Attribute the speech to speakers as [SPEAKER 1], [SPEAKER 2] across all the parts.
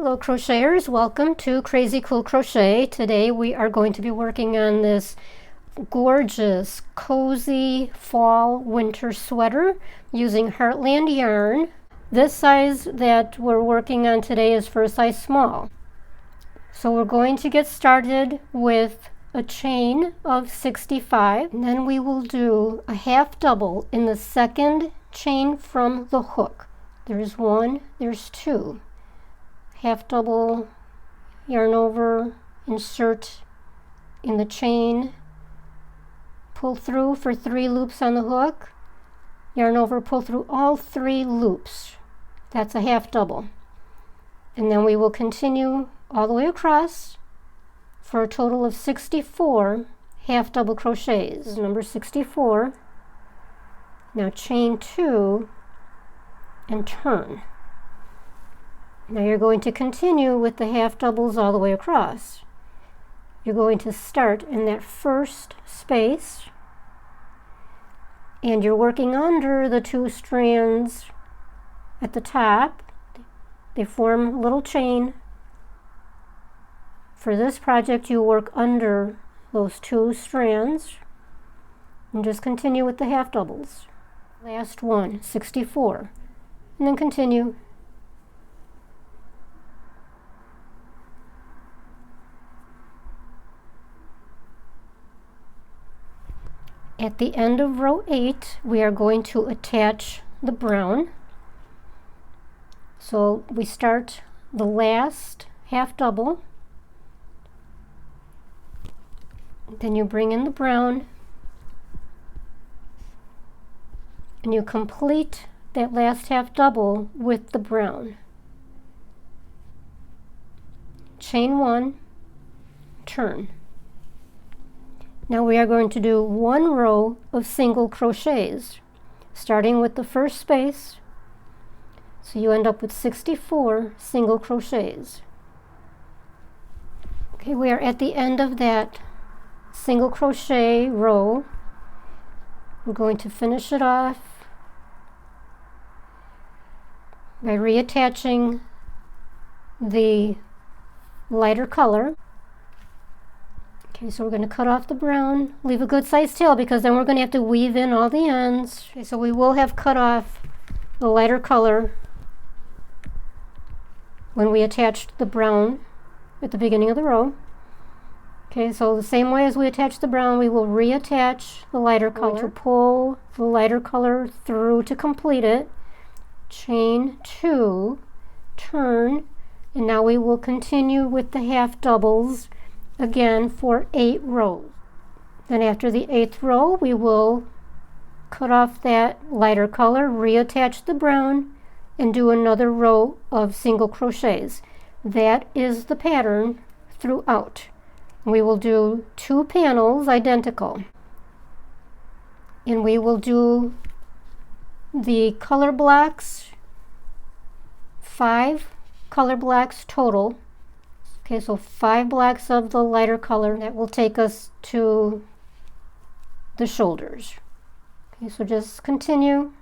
[SPEAKER 1] Hello crocheters, welcome to Crazy Cool Crochet. Today we are going to be working on this gorgeous cozy fall winter sweater using Heartland yarn. This size that we're working on today is for a size small. So we're going to get started with a chain of 65, and then we will do a half double in the second chain from the hook. There's one, there's two. Half double, yarn over, insert in the chain, pull through for 3 loops on the hook, yarn over, pull through all 3 loops. That's a half double. And then we will continue all the way across for a total of 64 half double crochets. Number 64. Now chain 2 and turn. Now you're going to continue with the half doubles all the way across. You're going to start in that first space and you're working under the 2 strands at the top. They form a little chain. For this project you work under those 2 strands and just continue with the half doubles. Last one, 64, and then continue. At the end of row 8, we are going to attach the brown. So we start the last half double, then you bring in the brown, and you complete that last half double with the brown. Chain 1, turn. Now we are going to do 1 row of single crochets, starting with the first space. So you end up with 64 single crochets. Okay, we are at the end of that single crochet row. We're going to finish it off by reattaching the lighter color. Okay, so we're going to cut off the brown, leave a good sized tail because then we're going to have to weave in all the ends. Okay, so we will have cut off the lighter color when we attached the brown at the beginning of the row. Okay, so the same way as we attach the brown, we will reattach the lighter color. To pull the lighter color through to complete it. Chain 2, turn, and now we will continue with the half doubles again for 8 rows. Then after the 8th row, we will cut off that lighter color, reattach the brown, and do another row of single crochets. That is the pattern throughout. We will do 2 panels identical. And we will do the color blocks, 5 color blocks total. Okay, so 5 blocks of the lighter color. That will take us to the shoulders. Okay, so just continue.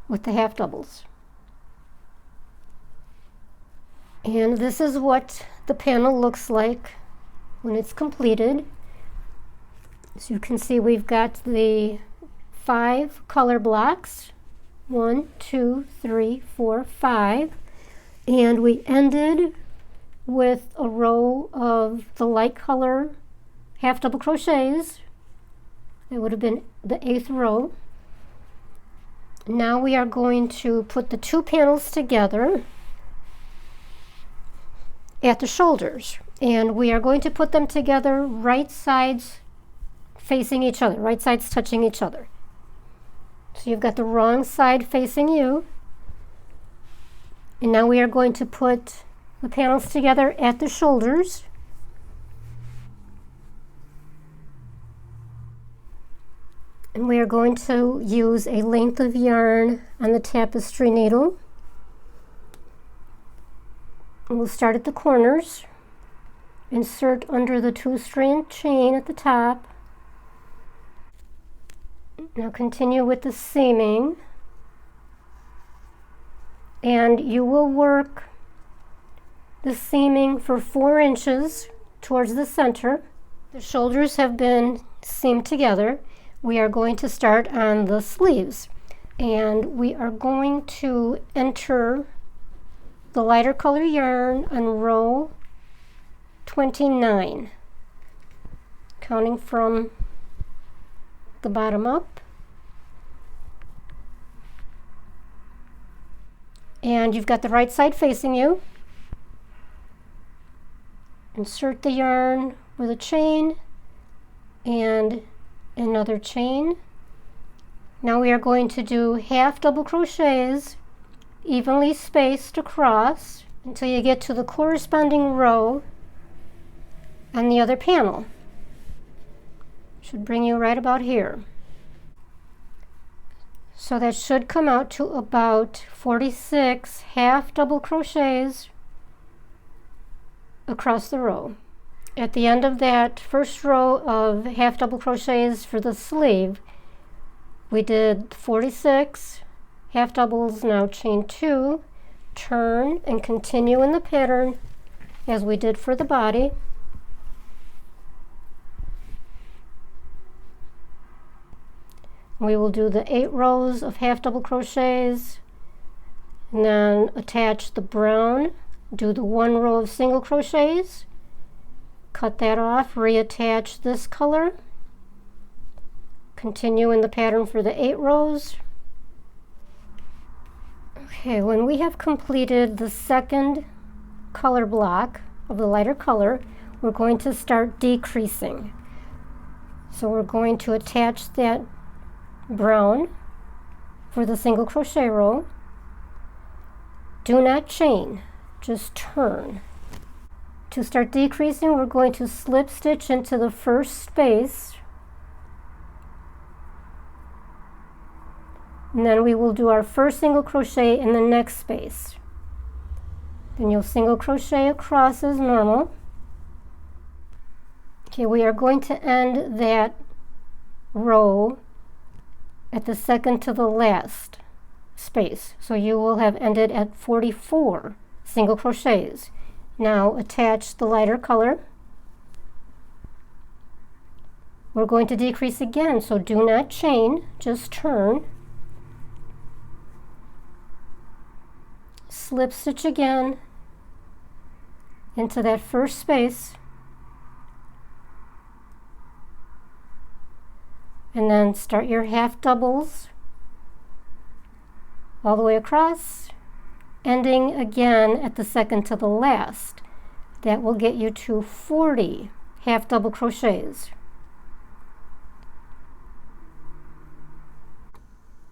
[SPEAKER 1] With the half doubles. And this is what the panel looks like when it's completed. As you can see, we've got the 5 color blocks. 1, 2, 3, 4, 5. And we ended with a row of the light color half double crochets. That would have been the 8th row. Now we are going to put the 2 panels together at the shoulders, and we are going to put them together right sides facing each other, right sides touching each other. So you've got the wrong side facing you, and now we are going to put the panels together at the shoulders. And we are going to use a length of yarn on the tapestry needle. And we'll start at the corners, insert under the 2-strand chain at the top, Now continue with the seaming. and you will work the seaming for 4 inches towards the center. The shoulders have been seamed together. We are going to start on the sleeves, and we are going to enter the lighter color yarn on row 29, counting from the bottom up. And you've got the right side facing you. Insert the yarn with a chain and another chain. Now we are going to do half double crochets evenly spaced across until you get to the corresponding row on the other panel. Should bring you right about here. So that should come out to about 46 half double crochets across the row. At the end of that first row of half double crochets for the sleeve, we did 46 half doubles. Now chain 2, turn, and continue in the pattern as we did for the body. We will do the 8 rows of half double crochets, and then attach the brown, do the 1 row of single crochets, cut that off, reattach this color, continue in the pattern for the 8 rows. Okay, when we have completed the second color block of the lighter color, we're going to start decreasing. So we're going to attach that brown for the single crochet row. Do not chain, just turn. To start decreasing, we're going to slip stitch into the first space, and then we will do our first single crochet in the next space. Then you'll single crochet across as normal. Okay, we are going to end that row at the second to the last space. So you will have ended at 44 single crochets. Now attach the lighter color. We're going to decrease again, so do not chain, just turn. Slip stitch again into that first space, and then start your half doubles all the way across, ending again at the second to the last. That will get you to 40 half double crochets.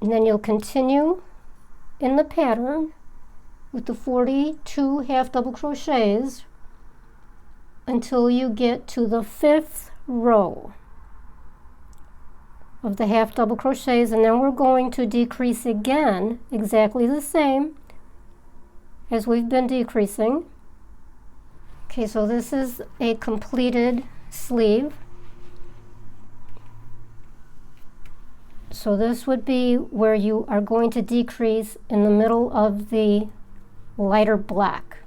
[SPEAKER 1] And then you'll continue in the pattern with the 42 half double crochets until you get to the 5th row of the half double crochets, and then we're going to decrease again exactly the same as we've been decreasing. Okay, so this is a completed sleeve. So this would be where you are going to decrease in the middle of the lighter black.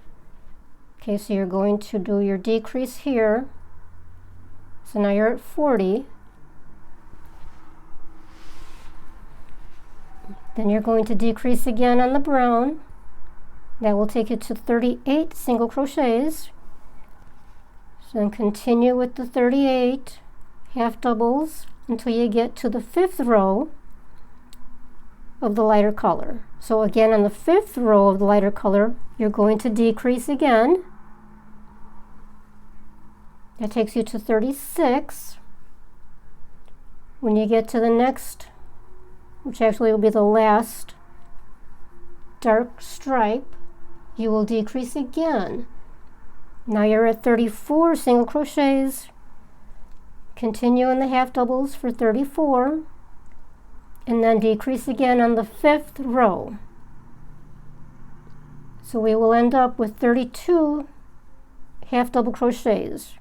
[SPEAKER 1] Okay, so you're going to do your decrease here. So now you're at 40. Then you're going to decrease again on the brown. That will take you to 38 single crochets. So then continue with the 38 half doubles until you get to the 5th row of the lighter color. So again, on the 5th row of the lighter color, you're going to decrease again. That takes you to 36. When you get to the next, which actually will be the last dark stripe, you will decrease again. Now you're at 34 single crochets. Continue in the half doubles for 34, and then decrease again on the 5th row. So we will end up with 32 half double crochets.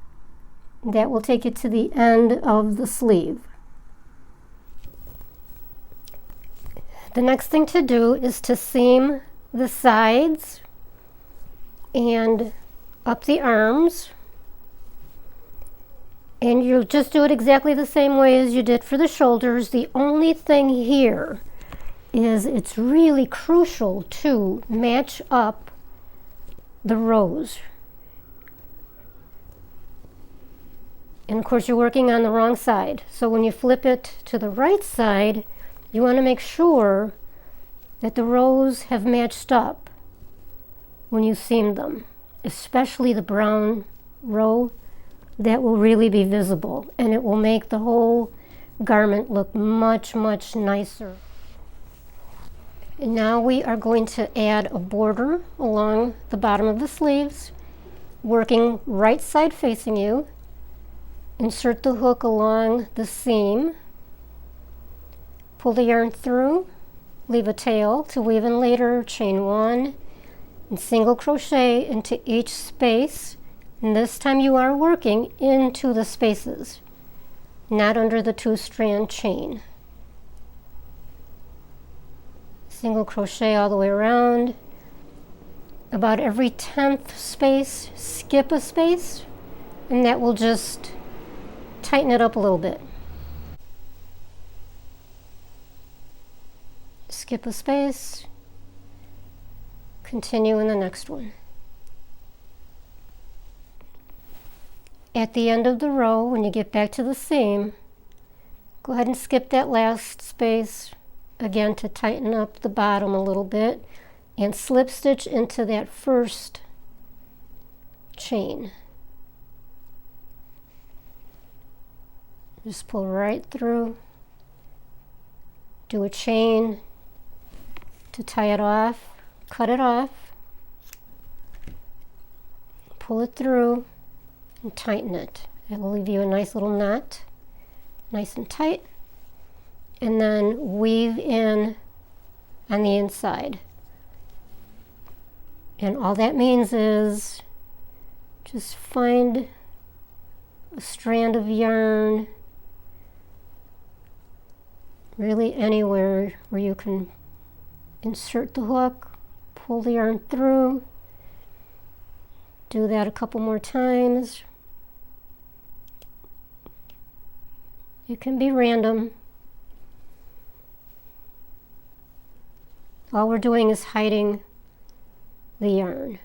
[SPEAKER 1] That will take you to the end of the sleeve. The next thing to do is to seam the sides and up the arms. And you'll just do it exactly the same way as you did for the shoulders. The only thing here is it's really crucial to match up the rows. And of course you're working on the wrong side. So when you flip it to the right side, you want to make sure that the rows have matched up when you seam them, especially the brown row. That will really be visible, and it will make the whole garment look much, much nicer. And now we are going to add a border along the bottom of the sleeves, working right side facing you. Insert the hook along the seam, pull the yarn through, leave a tail to weave in later, chain 1, and single crochet into each space. And this time you are working into the spaces, not under the 2-strand chain. Single crochet all the way around. About every 10th space, skip a space, and that will just tighten it up a little bit. Skip a space, continue in the next one. At the end of the row, when you get back to the seam, go ahead and skip that last space again to tighten up the bottom a little bit, and slip stitch into that first chain. Just pull right through, do a chain to tie it off, cut it off, pull it through, and tighten it. It will leave you a nice little knot, nice and tight, and then weave in on the inside. And all that means is just find a strand of yarn, really anywhere where you can insert the hook, pull the yarn through. Do that a couple more times. It can be random. All we're doing is hiding the yarn.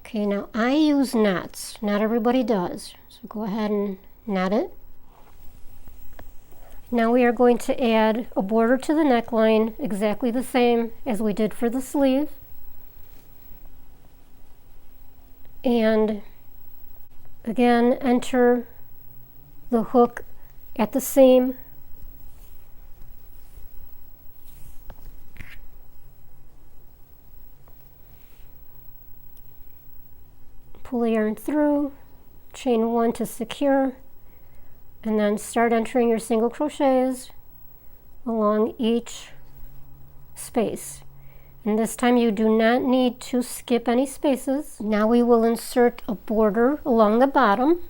[SPEAKER 1] Okay, now I use knots. Not everybody does. So go ahead and knot it. Now we are going to add a border to the neckline, exactly the same as we did for the sleeve. And again, enter the hook at the seam. Pull the yarn through, chain 1 to secure, and then start entering your single crochets along each space. And this time you do not need to skip any spaces. Now we will insert a border along the bottom,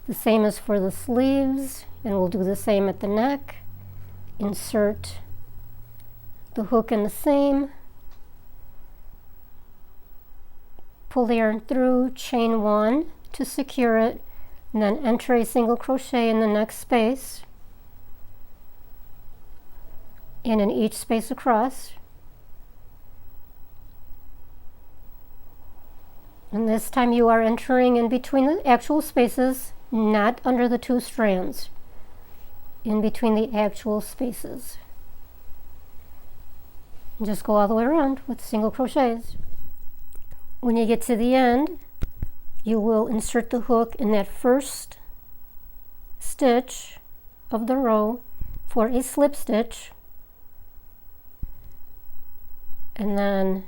[SPEAKER 1] the same as for the sleeves, and we'll do the same at the neck. Insert the hook in the seam, pull the yarn through, chain 1 to secure it, and then enter a single crochet in the next space and in each space across. And this time you are entering in between the actual spaces, not under the 2 strands, in between the actual spaces. And just go all the way around with single crochets. When you get to the end, you will insert the hook in that first stitch of the row for a slip stitch, and then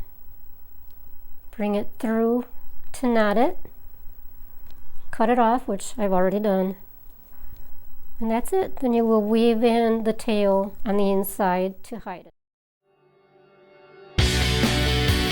[SPEAKER 1] bring it through to knot it, cut it off, which I've already done, and that's it. Then you will weave in the tail on the inside to hide it.